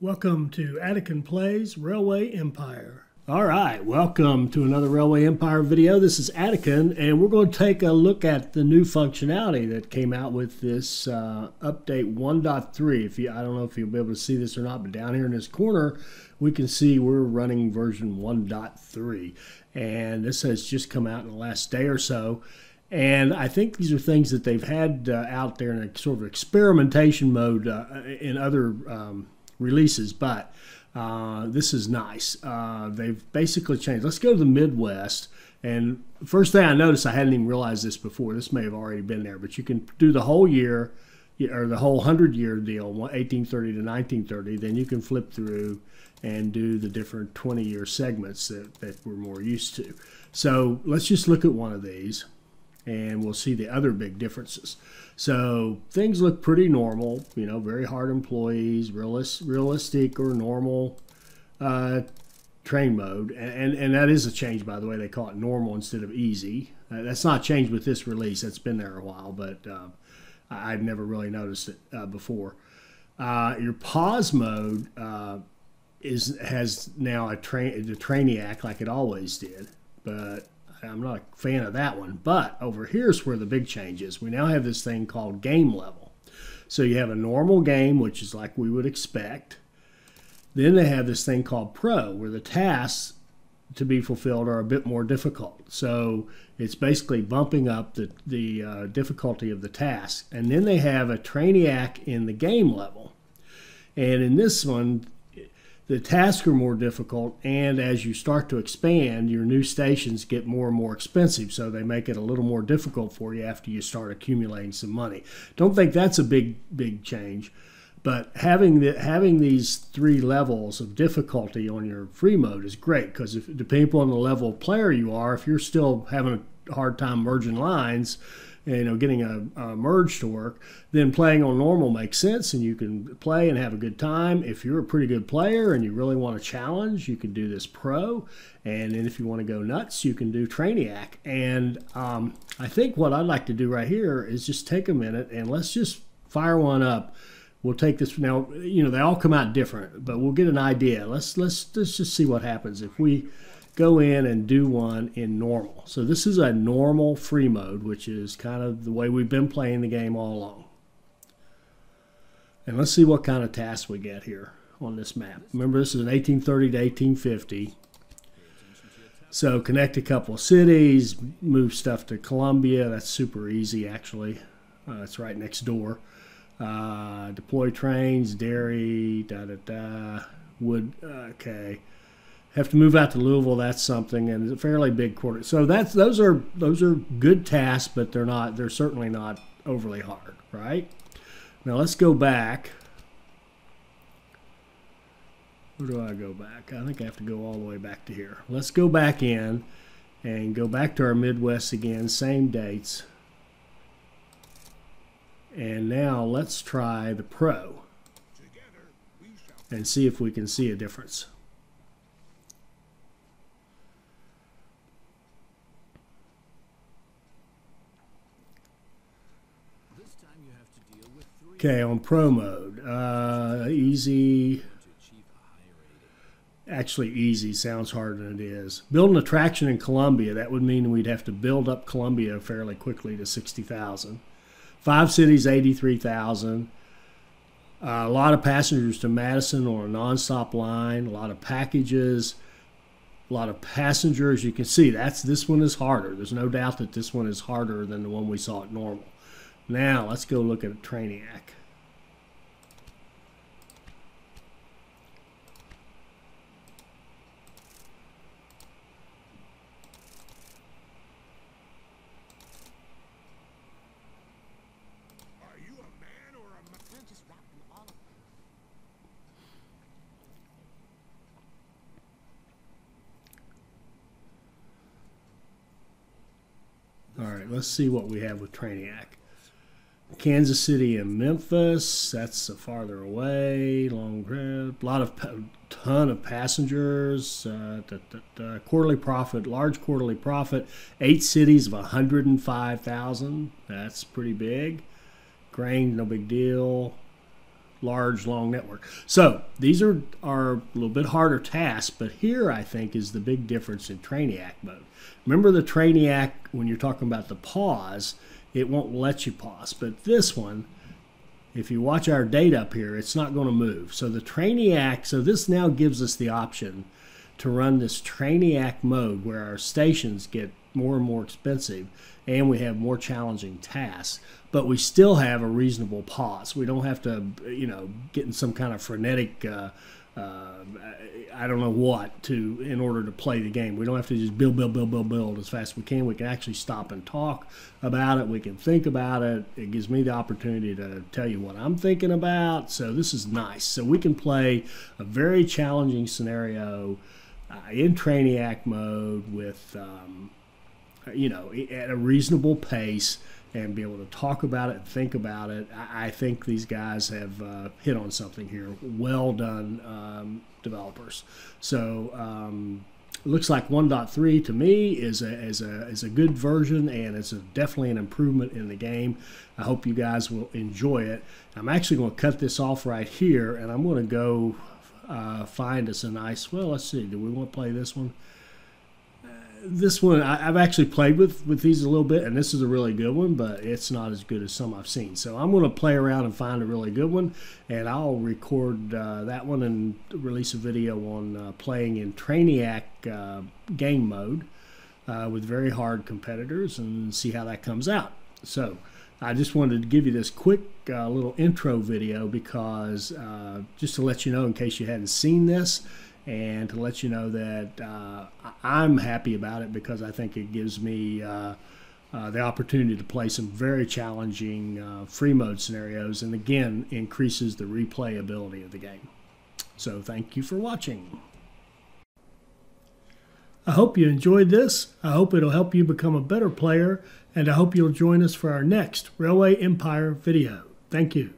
Welcome to Attican Plays Railway Empire. All right, welcome to another Railway Empire video. This is Attican, and we're going to take a look at the new functionality that came out with this update 1.3. I don't know if you'll be able to see this or not, but down here in this corner, we can see we're running version 1.3, and this has just come out in the last day or so. And I think these are things that they've had out there in a sort of experimentation mode in other releases, but this is nice. They've basically changed. Let's go to the Midwest. And first thing I noticed, I hadn't even realized this before. This may have already been there, but you can do the whole year or the whole 100-year deal, 1830 to 1930. Then you can flip through and do the different 20-year segments that we're more used to. So let's just look at one of these, and we'll see the other big differences. So things look pretty normal, you know, very hard employees, realistic or normal train mode. And that is a change, by the way. They call it normal instead of easy. That's not changed with this release. That's been there a while, but I've never really noticed it before. Your pause mode has now the trainiac like it always did, but I'm not a fan of that one. But over here's where the big change is. We now have this thing called game level. So you have a normal game, which is like we would expect. Then they have this thing called pro, where the tasks to be fulfilled are a bit more difficult. So it's basically bumping up the difficulty of the task. And then they have a trainiac in the game level. And in this one, the tasks are more difficult, and as you start to expand, your new stations get more and more expensive, so they make it a little more difficult for you after you start accumulating some money. Don't think that's a big change, but having these three levels of difficulty on your free mode is great, because depending on the level of player you are, if you're still having a hard time merging lines, you know, getting a merge to work, then playing on normal makes sense, and you can play and have a good time. If you're a pretty good player and you really want a challenge, you can do this pro, and then if you want to go nuts, you can do trainiac. And I think what I'd like to do right here is just take a minute and let's just fire one up. We'll take this now. You know, they all come out different, but we'll get an idea. Let's just see what happens if we go in and do one in normal. So this is a normal free mode, which is kind of the way we've been playing the game all along. And let's see what kind of tasks we get here on this map. Remember, this is an 1830 to 1850. So connect a couple of cities, move stuff to Columbia. That's super easy, actually. It's right next door. Deploy trains, dairy, wood, okay. Have to move out to Louisville. That's something, and it's a fairly big quarter. So those are good tasks, but they're certainly not overly hard, right? Now let's go back. Where do I go back? I think I have to go all the way back to here. Let's go back in and go back to our Midwest again, same dates. And now let's try the Pro and see if we can see a difference. Okay, on Pro mode, easy. Actually, easy sounds harder than it is. Build an attraction in Columbia. That would mean we'd have to build up Columbia fairly quickly to 60,000. 5 cities, 83,000. A lot of passengers to Madison on a nonstop line. A lot of packages. A lot of passengers. You can see this one is harder. There's no doubt that this one is harder than the one we saw at normal. Now, let's go look at a trainiac. Are you a man or a man? Just wrapping all of All right, let's see what we have with trainiac. Kansas City and Memphis, that's farther away. Ton of passengers. Quarterly profit, large quarterly profit. 8 cities of 105,000. That's pretty big. Grain, no big deal. large, long network. So these are a little bit harder tasks, but here I think is the big difference in trainiac mode. Remember the trainiac, when you're talking about the pause, it won't let you pause. But this one, if you watch our date up here, it's not going to move. So the trainiac, so this now gives us the option to run this trainiac mode where our stations get more and more expensive and we have more challenging tasks, but we still have a reasonable pause. We don't have to, get in some kind of frenetic, I don't know what, in order to play the game. We don't have to just build as fast as we can. We can actually stop and talk about it. We can think about it. It gives me the opportunity to tell you what I'm thinking about. So this is nice. So we can play a very challenging scenario in trainiac mode with, at a reasonable pace and be able to talk about it and think about it. I think these guys have hit on something here. Well done, developers. So it looks like 1.3 to me is a good version, and it's definitely an improvement in the game. I hope you guys will enjoy it. I'm actually going to cut this off right here, and I'm going to go find us a nice, well, let's see, do we want to play this one? This one, I've actually played with these a little bit, and this is a really good one, but it's not as good as some I've seen. So I'm going to play around and find a really good one, and I'll record that one and release a video on playing in trainiac game mode with very hard competitors and see how that comes out. So I just wanted to give you this quick little intro video because just to let you know in case you hadn't seen this, and to let you know that I'm happy about it because I think it gives me the opportunity to play some very challenging free mode scenarios, and again increases the replayability of the game. So thank you for watching. I hope you enjoyed this. I hope it'll help you become a better player, and I hope you'll join us for our next Railway Empire video. Thank you.